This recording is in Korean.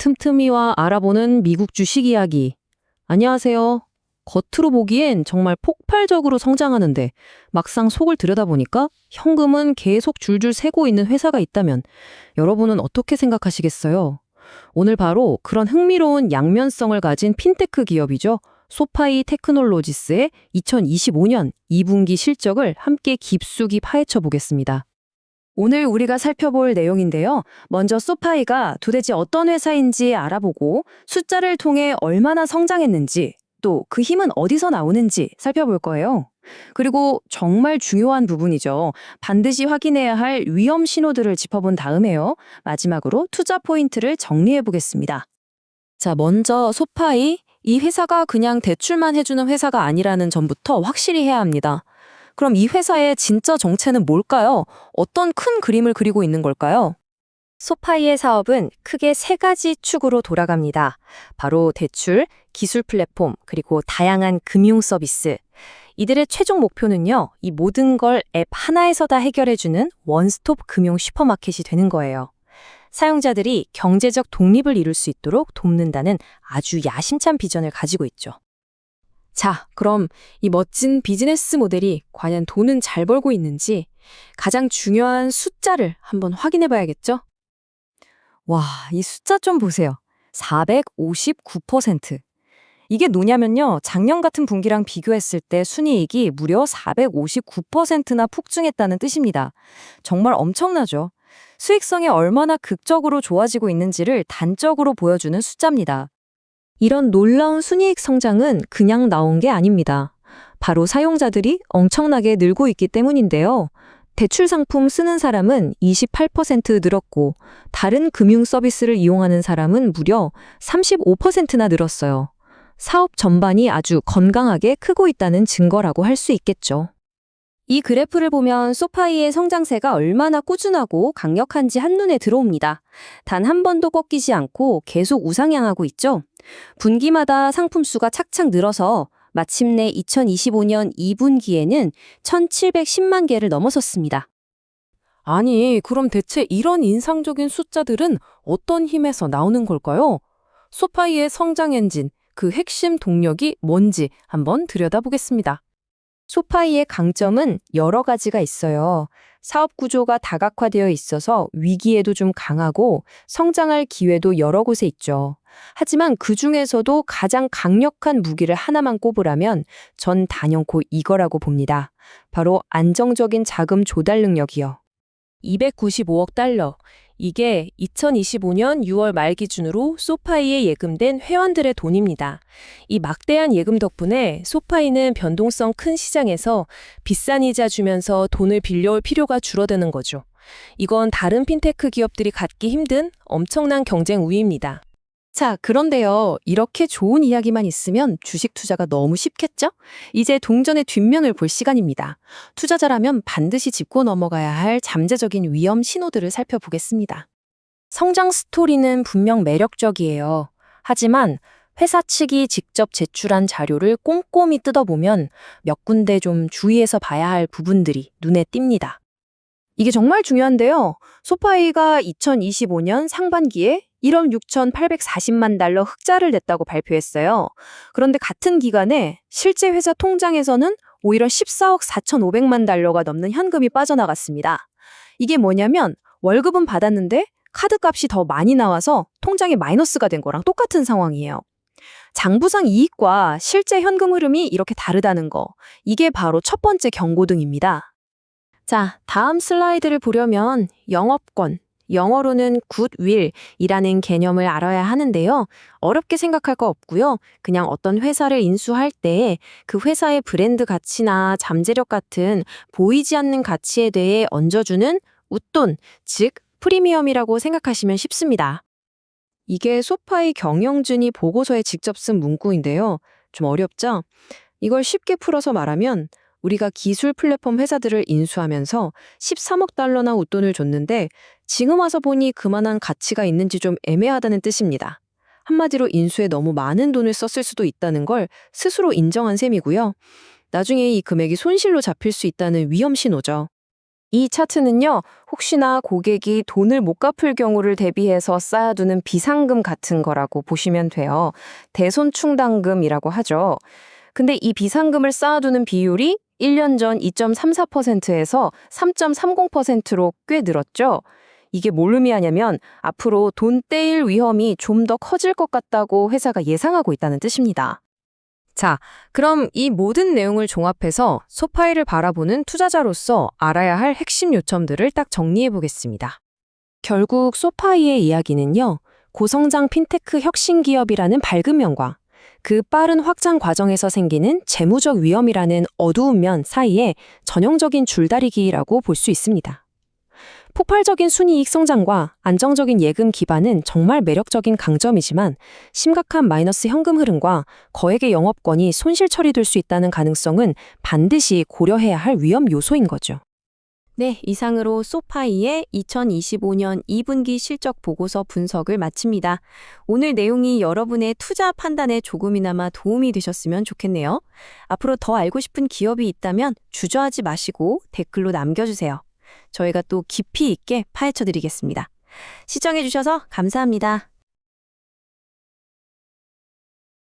틈틈이와 알아보는 미국 주식 이야기. 안녕하세요. 겉으로 보기엔 정말 폭발적으로 성장하는데 막상 속을 들여다보니까 현금은 계속 줄줄 새고 있는 회사가 있다면 여러분은 어떻게 생각하시겠어요? 오늘 바로 그런 흥미로운 양면성을 가진 핀테크 기업이죠. 소파이 테크놀로지스의 2025년 2분기 실적을 함께 깊숙이 파헤쳐 보겠습니다. 오늘 우리가 살펴볼 내용인데요. 먼저 소파이가 도대체 어떤 회사인지 알아보고 숫자를 통해 얼마나 성장했는지 또 그 힘은 어디서 나오는지 살펴볼 거예요. 그리고 정말 중요한 부분이죠. 반드시 확인해야 할 위험 신호들을 짚어본 다음에요. 마지막으로 투자 포인트를 정리해 보겠습니다. 자, 먼저 소파이. 이 회사가 그냥 대출만 해주는 회사가 아니라는 점부터 확실히 해야 합니다. 그럼 이 회사의 진짜 정체는 뭘까요? 어떤 큰 그림을 그리고 있는 걸까요? 소파이의 사업은 크게 세 가지 축으로 돌아갑니다. 바로 대출, 기술 플랫폼, 그리고 다양한 금융 서비스. 이들의 최종 목표는요, 이 모든 걸 앱 하나에서 다 해결해주는 원스톱 금융 슈퍼마켓이 되는 거예요. 사용자들이 경제적 독립을 이룰 수 있도록 돕는다는 아주 야심찬 비전을 가지고 있죠. 자, 그럼 이 멋진 비즈니스 모델이 과연 돈은 잘 벌고 있는지 가장 중요한 숫자를 한번 확인해 봐야겠죠? 와, 이 숫자 좀 보세요. 459%. 이게 뭐냐면요. 작년 같은 분기랑 비교했을 때 순이익이 무려 459%나 폭증했다는 뜻입니다. 정말 엄청나죠? 수익성이 얼마나 극적으로 좋아지고 있는지를 단적으로 보여주는 숫자입니다. 이런 놀라운 순이익 성장은 그냥 나온 게 아닙니다. 바로 사용자들이 엄청나게 늘고 있기 때문인데요. 대출 상품 쓰는 사람은 28% 늘었고 다른 금융 서비스를 이용하는 사람은 무려 35%나 늘었어요. 사업 전반이 아주 건강하게 크고 있다는 증거라고 할 수 있겠죠. 이 그래프를 보면 소파이의 성장세가 얼마나 꾸준하고 강력한지 한눈에 들어옵니다. 단 한 번도 꺾이지 않고 계속 우상향하고 있죠. 분기마다 상품 수가 착착 늘어서 마침내 2025년 2분기에는 1,710만 개를 넘어섰습니다. 아니, 그럼 대체 이런 인상적인 숫자들은 어떤 힘에서 나오는 걸까요? 소파이의 성장 엔진, 그 핵심 동력이 뭔지 한번 들여다보겠습니다. 소파이의 강점은 여러 가지가 있어요. 사업 구조가 다각화되어 있어서 위기에도 좀 강하고 성장할 기회도 여러 곳에 있죠. 하지만 그 중에서도 가장 강력한 무기를 하나만 꼽으라면 전 단연코 이거라고 봅니다. 바로 안정적인 자금 조달 능력이요. 295억 달러. 이게 2025년 6월 말 기준으로 소파이에 예금된 회원들의 돈입니다. 이 막대한 예금 덕분에 소파이는 변동성 큰 시장에서 비싼 이자 주면서 돈을 빌려올 필요가 줄어드는 거죠. 이건 다른 핀테크 기업들이 갖기 힘든 엄청난 경쟁 우위입니다. 자, 그런데요. 이렇게 좋은 이야기만 있으면 주식 투자가 너무 쉽겠죠? 이제 동전의 뒷면을 볼 시간입니다. 투자자라면 반드시 짚고 넘어가야 할 잠재적인 위험 신호들을 살펴보겠습니다. 성장 스토리는 분명 매력적이에요. 하지만 회사 측이 직접 제출한 자료를 꼼꼼히 뜯어보면 몇 군데 좀 주의해서 봐야 할 부분들이 눈에 띕니다. 이게 정말 중요한데요. 소파이가 2025년 상반기에 1억 6,840만 달러 흑자를 냈다고 발표했어요. 그런데 같은 기간에 실제 회사 통장에서는 오히려 14억 4,500만 달러가 넘는 현금이 빠져나갔습니다. 이게 뭐냐면 월급은 받았는데 카드값이 더 많이 나와서 통장에 마이너스가 된 거랑 똑같은 상황이에요. 장부상 이익과 실제 현금 흐름이 이렇게 다르다는 거. 이게 바로 첫 번째 경고등입니다. 자, 다음 슬라이드를 보려면 영업권, 영어로는 굿윌이라는 개념을 알아야 하는데요. 어렵게 생각할 거 없고요. 그냥 어떤 회사를 인수할 때 그 회사의 브랜드 가치나 잠재력 같은 보이지 않는 가치에 대해 얹어주는 웃돈, 즉 프리미엄이라고 생각하시면 쉽습니다. 이게 소파이 경영진이 보고서에 직접 쓴 문구인데요. 좀 어렵죠? 이걸 쉽게 풀어서 말하면 우리가 기술 플랫폼 회사들을 인수하면서 13억 달러나 웃돈을 줬는데 지금 와서 보니 그만한 가치가 있는지 좀 애매하다는 뜻입니다. 한마디로 인수에 너무 많은 돈을 썼을 수도 있다는 걸 스스로 인정한 셈이고요. 나중에 이 금액이 손실로 잡힐 수 있다는 위험 신호죠. 이 차트는요, 혹시나 고객이 돈을 못 갚을 경우를 대비해서 쌓아두는 비상금 같은 거라고 보시면 돼요. 대손충당금이라고 하죠. 근데 이 비상금을 쌓아두는 비율이 1년 전 2.34%에서 3.30%로 꽤 늘었죠. 이게 뭘 의미하냐면 앞으로 돈 떼일 위험이 좀 더 커질 것 같다고 회사가 예상하고 있다는 뜻입니다. 자, 그럼 이 모든 내용을 종합해서 소파이를 바라보는 투자자로서 알아야 할 핵심 요점들을 딱 정리해 보겠습니다. 결국 소파이의 이야기는요, 고성장 핀테크 혁신 기업이라는 밝은 면과 그 빠른 확장 과정에서 생기는 재무적 위험이라는 어두운 면 사이에 전형적인 줄다리기라고 볼 수 있습니다. 폭발적인 순이익 성장과 안정적인 예금 기반은 정말 매력적인 강점이지만 심각한 마이너스 현금 흐름과 거액의 영업권이 손실 처리될 수 있다는 가능성은 반드시 고려해야 할 위험 요소인 거죠. 네, 이상으로 소파이의 2025년 2분기 실적 보고서 분석을 마칩니다. 오늘 내용이 여러분의 투자 판단에 조금이나마 도움이 되셨으면 좋겠네요. 앞으로 더 알고 싶은 기업이 있다면 주저하지 마시고 댓글로 남겨주세요. 저희가 또 깊이 있게 파헤쳐 드리겠습니다. 시청해주셔서 감사합니다.